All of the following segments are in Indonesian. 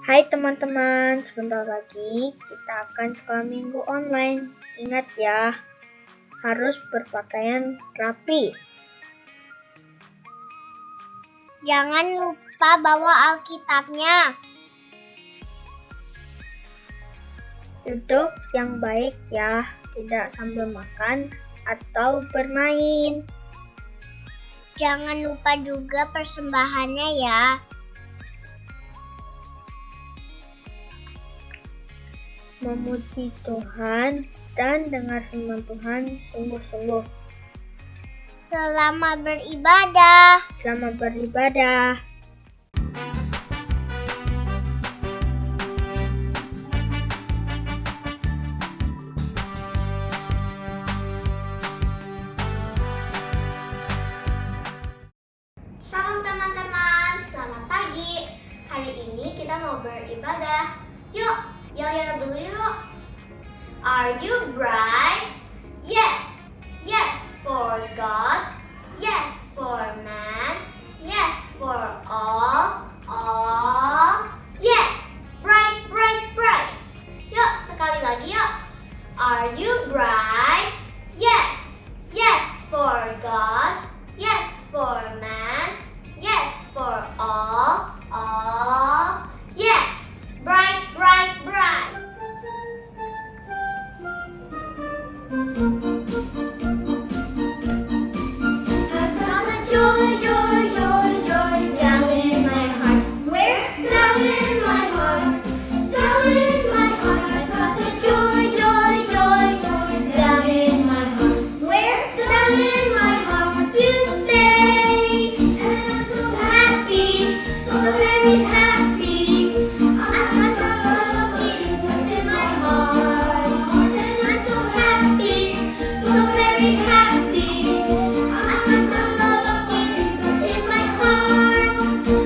Hai teman-teman, sebentar lagi kita akan sekolah minggu online. Ingat ya, harus berpakaian rapi. Jangan lupa bawa Alkitabnya. Duduk yang baik ya, tidak sambil makan atau bermain. Jangan lupa juga persembahannya ya. Memuji Tuhan dan dengar firman Tuhan sungguh-sungguh. Selamat beribadah. Selamat beribadah. Shalom teman-teman, selamat pagi. Hari ini kita mau beribadah. Yuk, yel-yel dulu yuk. Are you bright? Yes. Yes for God. Yes for man. Yes for all. All. Yes. Bright, bright, bright. Yuk, sekali lagi yuk. Are you bright? Yes. Yes for God. Yes for man. Yes for all. All. Yes. Bright, bright, bright. I've got a joy, joy, joy, joy down in my heart. Where? Down in my heart. Down in my heart. I've got the joy, joy, joy, joy down in my heart. Where? Down in my heart to stay. And I'm so happy, so very happy. I've got the love of Jesus in my heart. And I'm so happy, so very happy. I've got the love of Jesus in my heart.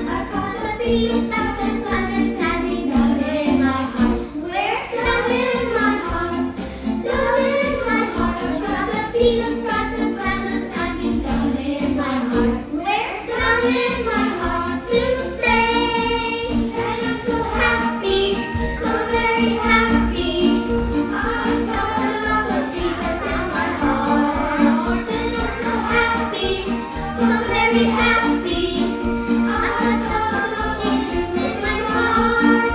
I've got the peace that passes understanding down in my heart. Where? Down in my heart. Down in my heart. I've got the peace that passes understanding down in my heart. Where? Down in my heart to stay. And I'm so happy, so very happy. I've got the love of Jesus in my heart. And I'm so happy, so very happy. I've got the love of Jesus in my heart.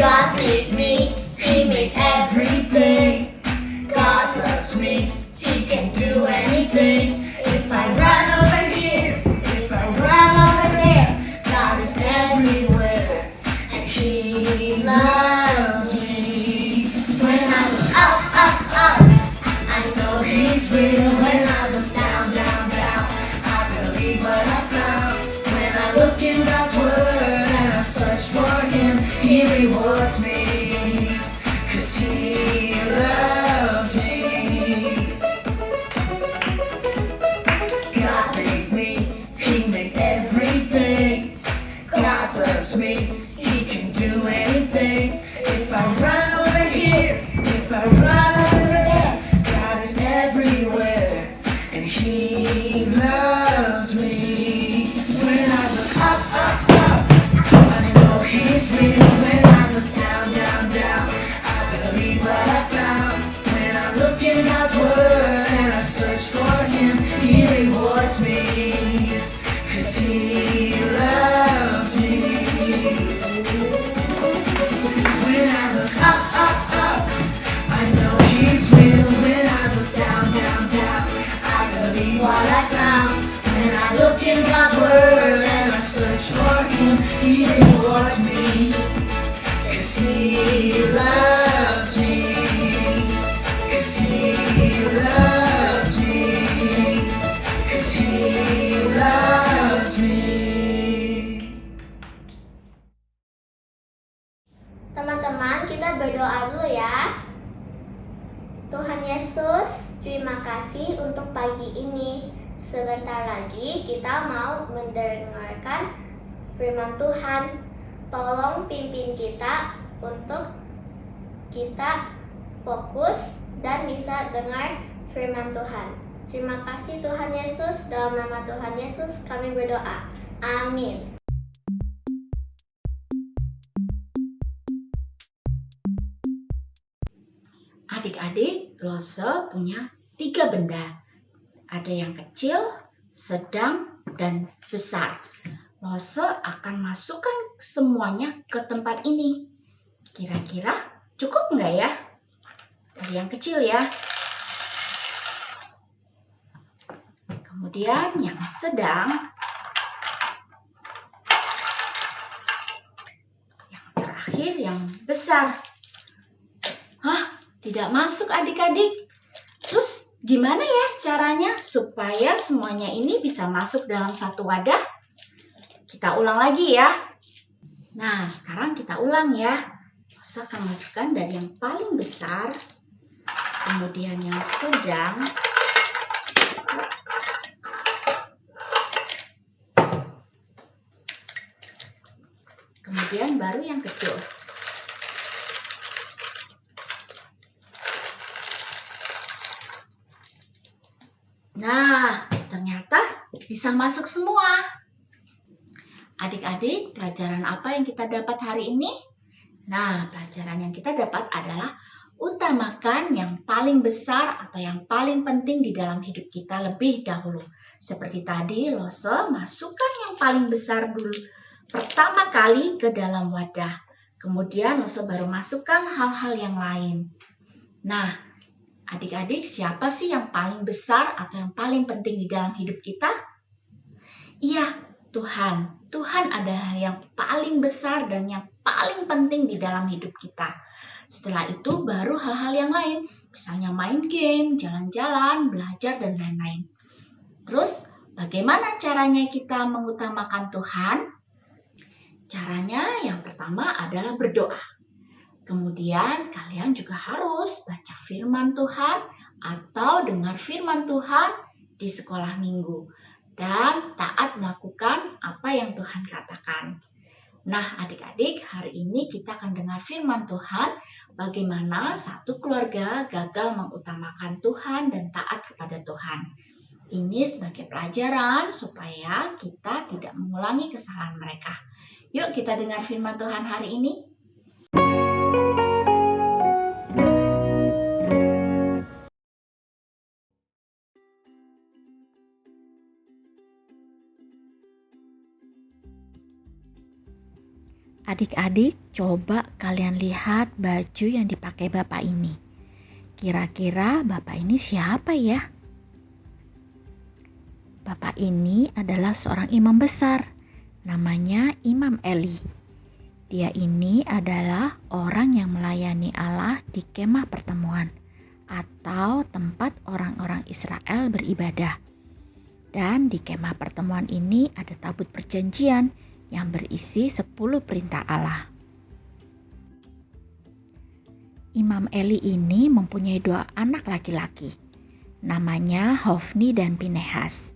God made me, He made everything. God loves me, He can do anything. If I run over here, if I run over there, God is everywhere, and He loves me. When I look up, up, up, I know He's real. When I look down, down, down, I believe what I found. When I look in God's Word and I search for Him, He rewards me, 'cause He loves me. God made me, He made everything. God loves me, He can do anything. If I run over here, if I run over there, God is everywhere, and He loves me. When I look up, up, up, I know He's real. When I look down, down, down, I believe what I found. When I look in God's Word and I search for Him, He rewards me, 'cause He loves me. When I look up, up, up, I know He's real. When I look down, down, down, I believe what I found. When I look in God's Word and I search for Him, He rewards me, 'cause He loves me, 'cause He loves me, 'cause He loves me. Teman-teman, kita berdoa dulu ya. Tuhan Yesus, terima kasih untuk pagi ini. Sebentar lagi kita mau mendengarkan firman Tuhan. Tolong pimpin kita untuk kita fokus dan bisa dengar firman Tuhan. Terima kasih Tuhan Yesus, dalam nama Tuhan Yesus kami berdoa. Amin. Adik-adik, Lose punya 3 benda. Ada yang kecil, sedang, dan besar. Lose akan masukkan semuanya ke tempat ini. Kira-kira cukup nggak ya? Dari yang kecil ya. Kemudian yang sedang. Yang terakhir yang besar. Tidak masuk adik-adik. Terus gimana ya caranya supaya semuanya ini bisa masuk dalam satu wadah? Kita ulang lagi ya. Nah, sekarang kita ulang ya. Lose akan masukkan dari yang paling besar, kemudian yang sedang, kemudian baru yang kecil. Nah, ternyata bisa masuk semua. Adik-adik, pelajaran apa yang kita dapat hari ini? Nah, pelajaran yang kita dapat adalah utamakan yang paling besar atau yang paling penting di dalam hidup kita lebih dahulu. Seperti tadi, Lose masukkan yang paling besar dulu pertama kali ke dalam wadah. Kemudian Lose baru masukkan hal-hal yang lain. Nah, adik-adik, siapa sih yang paling besar atau yang paling penting di dalam hidup kita? Iya, Tuhan. Tuhan adalah yang paling besar dan yang paling penting di dalam hidup kita. Setelah itu baru hal-hal yang lain, misalnya main game, jalan-jalan, belajar, dan lain-lain. Terus, bagaimana caranya kita mengutamakan Tuhan? Caranya yang pertama adalah berdoa. Kemudian kalian juga harus baca firman Tuhan atau dengar firman Tuhan di sekolah minggu. Dan taat melakukan apa yang Tuhan katakan. Nah adik-adik, hari ini kita akan dengar firman Tuhan bagaimana satu keluarga gagal mengutamakan Tuhan dan taat kepada Tuhan. Ini sebagai pelajaran supaya kita tidak mengulangi kesalahan mereka. Yuk kita dengar firman Tuhan hari ini. Adik-adik, coba kalian lihat baju yang dipakai Bapak ini. Kira-kira Bapak ini siapa ya? Bapak ini adalah seorang imam besar, namanya Imam Eli. Dia ini adalah orang yang melayani Allah di kemah pertemuan atau tempat orang-orang Israel beribadah. Dan di kemah pertemuan ini ada tabut perjanjian yang berisi 10 perintah Allah. Imam Eli ini mempunyai 2 anak laki-laki, namanya Hofni dan Pinehas.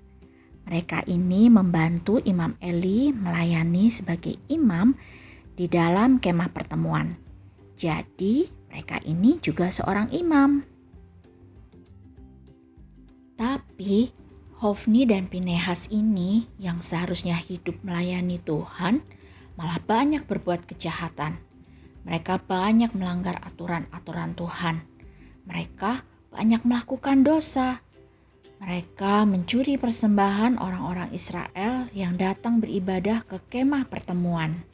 Mereka ini membantu Imam Eli melayani sebagai imam di dalam kemah pertemuan. Jadi mereka ini juga seorang imam. Tapi Hofni dan Pinehas ini yang seharusnya hidup melayani Tuhan malah banyak berbuat kejahatan. Mereka banyak melanggar aturan-aturan Tuhan. Mereka banyak melakukan dosa. Mereka mencuri persembahan orang-orang Israel yang datang beribadah ke kemah pertemuan.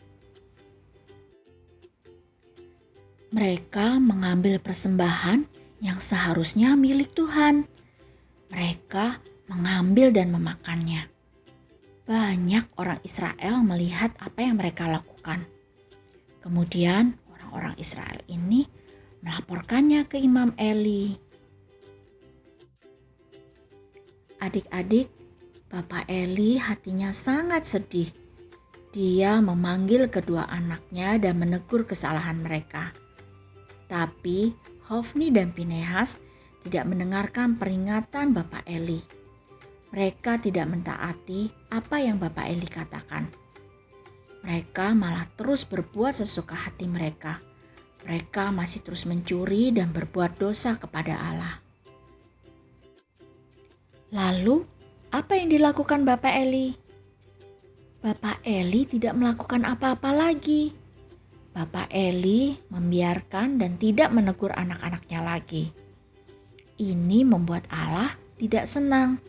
Mereka mengambil persembahan yang seharusnya milik Tuhan. Mereka mengambil dan memakannya. Banyak orang Israel melihat apa yang mereka lakukan. Kemudian orang-orang Israel ini melaporkannya ke Imam Eli. Adik-adik, Bapak Eli hatinya sangat sedih. Dia memanggil kedua anaknya dan menegur kesalahan mereka. Tapi Hofni dan Pinehas tidak mendengarkan peringatan Bapak Eli. Mereka tidak mentaati apa yang Bapak Eli katakan. Mereka malah terus berbuat sesuka hati mereka. mereka masih terus mencuri dan berbuat dosa kepada Allah. Lalu, apa yang dilakukan Bapak Eli? Bapak Eli tidak melakukan apa-apa lagi. Bapak Eli membiarkan dan tidak menegur anak-anaknya lagi. Ini membuat Allah tidak senang.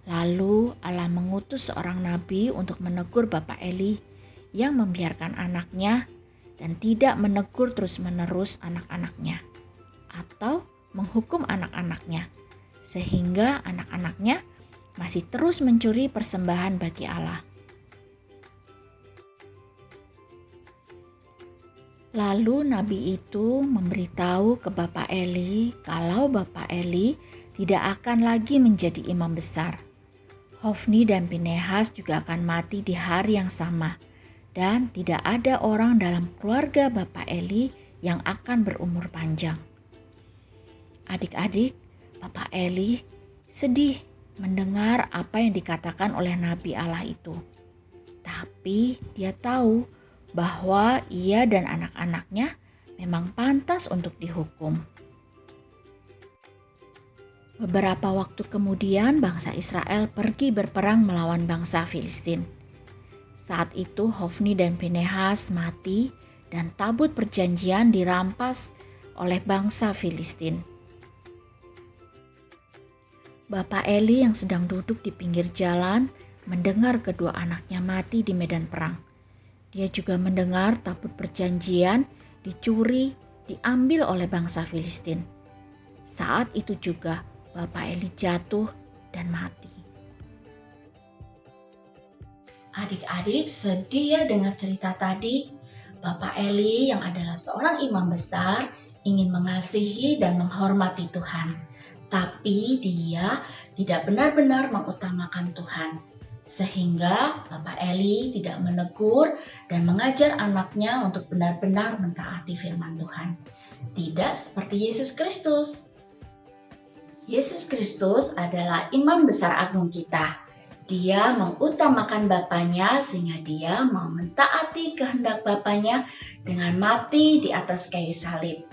Lalu Allah mengutus seorang nabi untuk menegur Bapak Eli yang membiarkan anaknya dan tidak menegur terus-menerus anak-anaknya atau menghukum anak-anaknya, sehingga anak-anaknya masih terus mencuri persembahan bagi Allah. Lalu nabi itu memberitahu ke Bapak Eli kalau Bapak Eli tidak akan lagi menjadi imam besar. Hofni dan Pinehas juga akan mati di hari yang sama, dan tidak ada orang dalam keluarga Bapak Eli yang akan berumur panjang. Adik-adik, Bapak Eli sedih mendengar apa yang dikatakan oleh Nabi Allah itu. Tapi dia tahu bahwa ia dan anak-anaknya memang pantas untuk dihukum. Beberapa waktu kemudian bangsa Israel pergi berperang melawan bangsa Filistin. Saat itu Hofni dan Pinehas mati dan tabut perjanjian dirampas oleh bangsa Filistin. Bapak Eli yang sedang duduk di pinggir jalan mendengar kedua anaknya mati di medan perang. Dia juga mendengar tabut perjanjian dicuri, diambil oleh bangsa Filistin. Saat itu juga Bapak Eli jatuh dan mati. Adik-adik sedih ya dengar cerita tadi. Bapak Eli yang adalah seorang imam besar ingin mengasihi dan menghormati Tuhan. Tapi dia tidak benar-benar mengutamakan Tuhan. Sehingga Bapak Eli tidak menegur dan mengajar anaknya untuk benar-benar mentaati firman Tuhan. Tidak seperti Yesus Kristus. Yesus Kristus adalah imam besar agung kita. Dia mengutamakan Bapanya sehingga dia mau mentaati kehendak Bapanya dengan mati di atas kayu salib.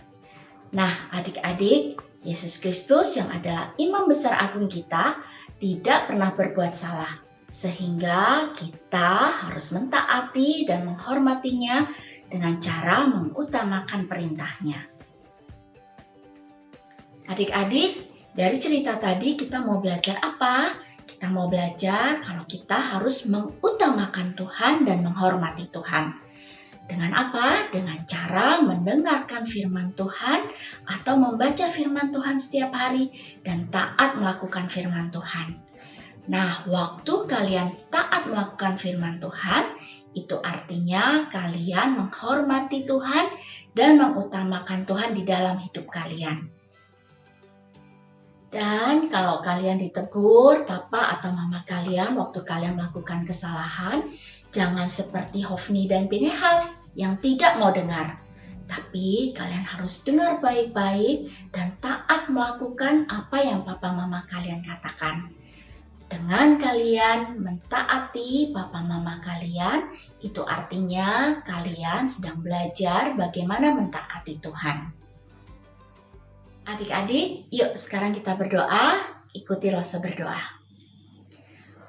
Nah, adik-adik, Yesus Kristus yang adalah imam besar agung kita tidak pernah berbuat salah. Sehingga kita harus mentaati dan menghormatinya dengan cara mengutamakan perintahnya. Adik-adik, dari cerita tadi kita mau belajar apa? Kita mau belajar kalau kita harus mengutamakan Tuhan dan menghormati Tuhan. Dengan apa? Dengan cara mendengarkan firman Tuhan atau membaca firman Tuhan setiap hari dan taat melakukan firman Tuhan. Nah, waktu kalian taat melakukan firman Tuhan, itu artinya kalian menghormati Tuhan dan mengutamakan Tuhan di dalam hidup kalian. Dan kalau kalian ditegur papa atau mama kalian waktu kalian melakukan kesalahan, jangan seperti Hofni dan Pinehas yang tidak mau dengar. Tapi kalian harus dengar baik-baik dan taat melakukan apa yang papa mama kalian katakan. Dengan kalian mentaati papa mama kalian, itu artinya kalian sedang belajar bagaimana mentaati Tuhan. Adik-adik, yuk sekarang kita berdoa, ikuti Rosa berdoa.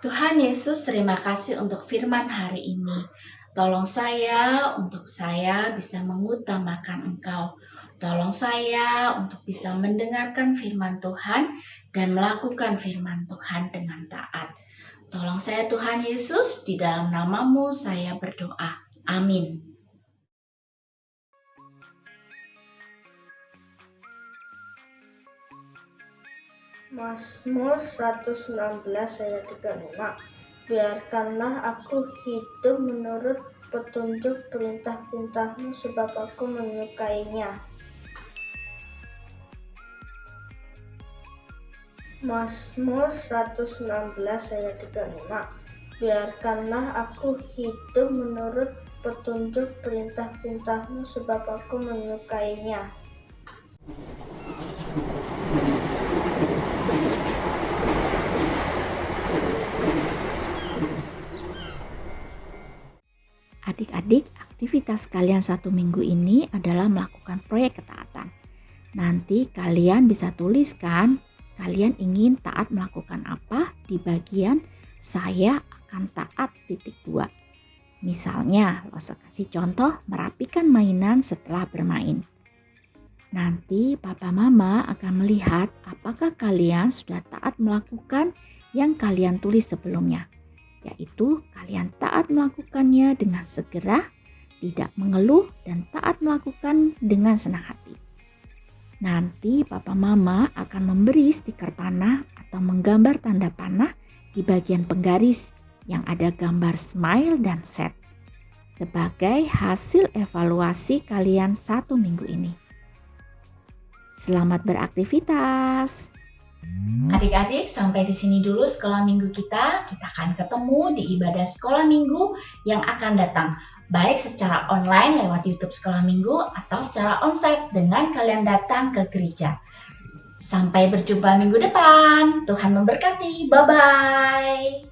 Tuhan Yesus, terima kasih untuk firman hari ini. Tolong saya untuk saya bisa mengutamakan Engkau. Tolong saya untuk bisa mendengarkan firman Tuhan dan melakukan firman Tuhan dengan taat. Tolong saya Tuhan Yesus, di dalam nama-Mu saya berdoa. Amin. Mazmur 116 ayat 36. Biarkanlah aku hidup menurut petunjuk perintah-perintah-Mu sebab aku menyukainya. Mazmur 116 ayat 36. Biarkanlah aku hidup menurut petunjuk perintah-perintah-Mu sebab aku menyukainya. Adik-adik, aktivitas kalian 1 minggu ini adalah melakukan proyek ketaatan. Nanti kalian bisa tuliskan kalian ingin taat melakukan apa di bagian saya akan taat .2. Misalnya, Lose kasih contoh merapikan mainan setelah bermain. Nanti papa mama akan melihat apakah kalian sudah taat melakukan yang kalian tulis sebelumnya, yaitu kalian taat melakukannya dengan segera, tidak mengeluh, dan taat melakukan dengan senang hati. Nanti papa mama akan memberi stiker panah atau menggambar tanda panah di bagian penggaris yang ada gambar smile dan sad sebagai hasil evaluasi kalian 1 minggu ini. Selamat beraktivitas. Adik-adik, sampai di sini dulu sekolah minggu kita. Kita akan ketemu di ibadah sekolah minggu yang akan datang. Baik secara online lewat YouTube Sekolah Minggu atau secara onsite dengan kalian datang ke gereja. Sampai berjumpa minggu depan. Tuhan memberkati. Bye-bye.